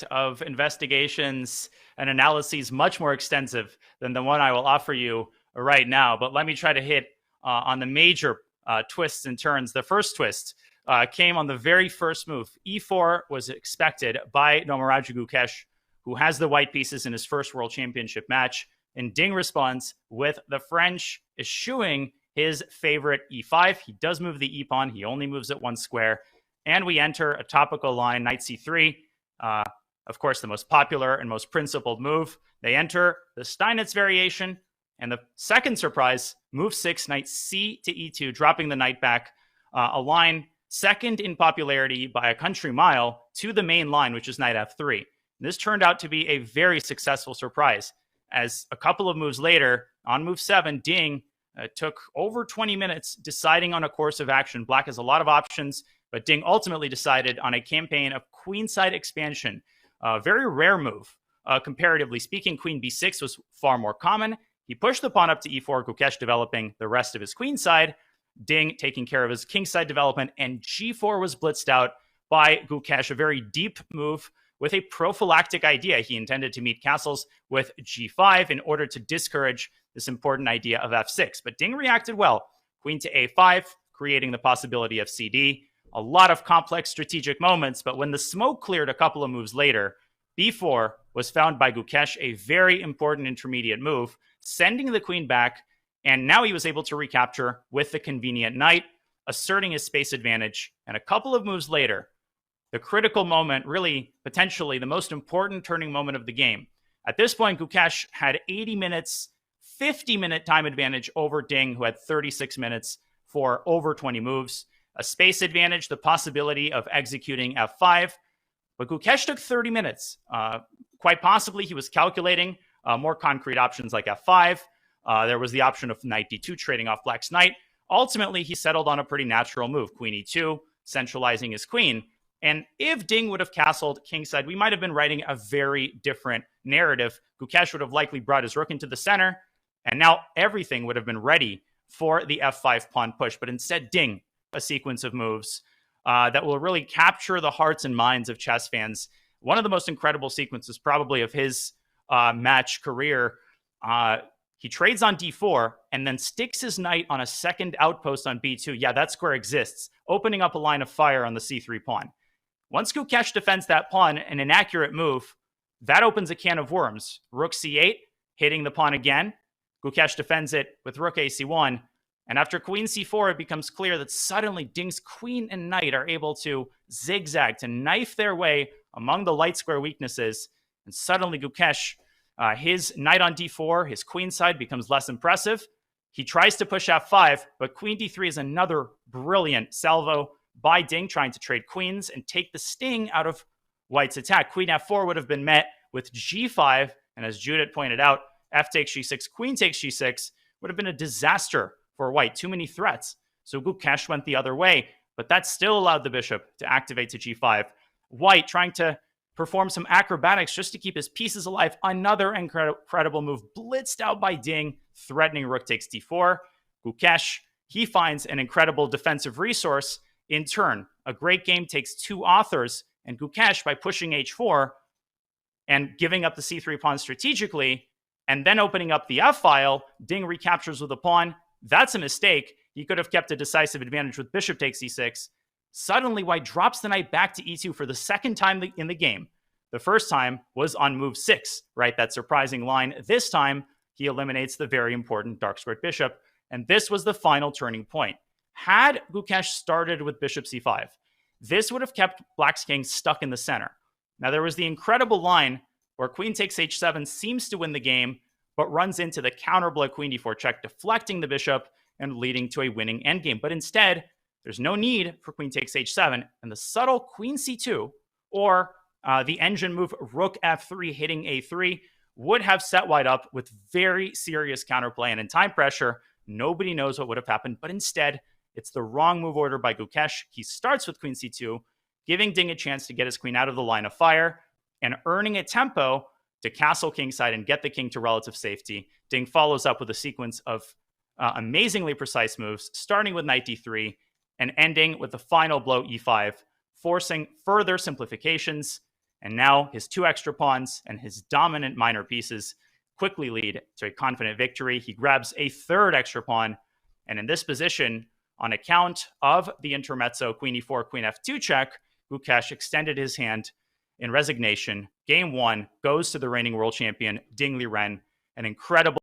of investigations and analyses much more extensive than the one I will offer you right now. But let me try to hit on the major twists and turns. The first twist came on the very first move. E4 was expected by Nomaraju Gukesh, who has the white pieces in his first World Championship match. And Ding responds with the French eschewing his favorite e5. He does move the e-pawn. He only moves it one square. And we enter a topical line, knight c3. Of course, the most popular and most principled move. They enter the Steinitz variation. And the second surprise, move 6, knight c to e2, dropping the knight back. A line second in popularity by a country mile to the main line, which is knight f3. This turned out to be a very successful surprise, as a couple of moves later, on move 7, Ding took over 20 minutes deciding on a course of action. Black has a lot of options, but Ding ultimately decided on a campaign of queenside expansion. A very rare move. Comparatively speaking, queen b6 was far more common. He pushed the pawn up to e4, Gukesh developing the rest of his queenside, Ding taking care of his kingside development, and g4 was blitzed out by Gukesh, a very deep move with a prophylactic idea. He intended to meet castles with g5 in order to discourage this important idea of f6. But Ding reacted well. Queen to a5, creating the possibility of cd. A lot of complex strategic moments, but when the smoke cleared a couple of moves later, b4 was found by Gukesh a very important intermediate move, sending the queen back, and now he was able to recapture with the convenient knight, asserting his space advantage. And a couple of moves later, the critical moment, really potentially the most important turning moment of the game. At this point, Gukesh had 80 minutes, 50-minute time advantage over Ding, who had 36 minutes for over 20 moves. A space advantage, the possibility of executing f5. But Gukesh took 30 minutes. Quite possibly, he was calculating more concrete options like f5. There was the option of knight d2, trading off Black's knight. Ultimately, he settled on a pretty natural move, queen e2, centralizing his queen. And if Ding would have castled kingside, we might have been writing a very different narrative. Gukesh would have likely brought his rook into the center, and now everything would have been ready for the f5 pawn push. But instead, Ding, a sequence of moves that will really capture the hearts and minds of chess fans. One of the most incredible sequences probably of his match career. He trades on d4 and then sticks his knight on a second outpost on b2. Yeah, that square exists, opening up a line of fire on the c3 pawn. Once Gukesh defends that pawn, an inaccurate move, that opens a can of worms. Rook c8, hitting the pawn again. Gukesh defends it with rook ac1. And after queen c4, it becomes clear that suddenly Ding's queen and knight are able to zigzag, to knife their way among the light square weaknesses. And suddenly Gukesh, his knight on d4, his queen side becomes less impressive. He tries to push f5, but queen d3 is another brilliant salvo by Ding, trying to trade queens and take the sting out of White's attack. Queen f4 would have been met with g5, and as Judith pointed out, f takes g6, queen takes g6 would have been a disaster for White. Too many threats. So Gukesh went the other way, but that still allowed the bishop to activate to g5. White trying to perform some acrobatics just to keep his pieces alive. Another incredible move, blitzed out by Ding, threatening rook takes d4. Gukesh, he finds an incredible defensive resource in turn. A great game takes two authors, and Gukesh, by pushing h4 and giving up the c3 pawn strategically, and then opening up the f-file, Ding recaptures with a pawn. That's a mistake. He could have kept a decisive advantage with bishop takes e6. Suddenly, White drops the knight back to e2 for the second time in the game. The first time was on move 6, right? That surprising line. This time, he eliminates the very important dark squared bishop, and this was the final turning point. Had Gukesh started with bishop c5, this would have kept Black's king stuck in the center. Now, there was the incredible line where queen takes h7 seems to win the game, but runs into the counterblow queen d4 check, deflecting the bishop and leading to a winning endgame. But instead, there's no need for queen takes h7, and the subtle queen c2, or the engine move rook f3 hitting a3, would have set White up with very serious counterplay. And in time pressure, nobody knows what would have happened, but instead, it's the wrong move order by Gukesh. He starts with queen c2, giving Ding a chance to get his queen out of the line of fire and earning a tempo to castle kingside and get the king to relative safety. Ding follows up with a sequence of amazingly precise moves, starting with knight d3 and ending with the final blow e5, forcing further simplifications. And now his 2 extra pawns and his dominant minor pieces quickly lead to a confident victory. He grabs a 3rd extra pawn. And in this position, on account of the intermezzo queen e4, queen f2 check, Gukesh extended his hand in resignation. Game 1 goes to the reigning world champion, Ding Lerin. An incredible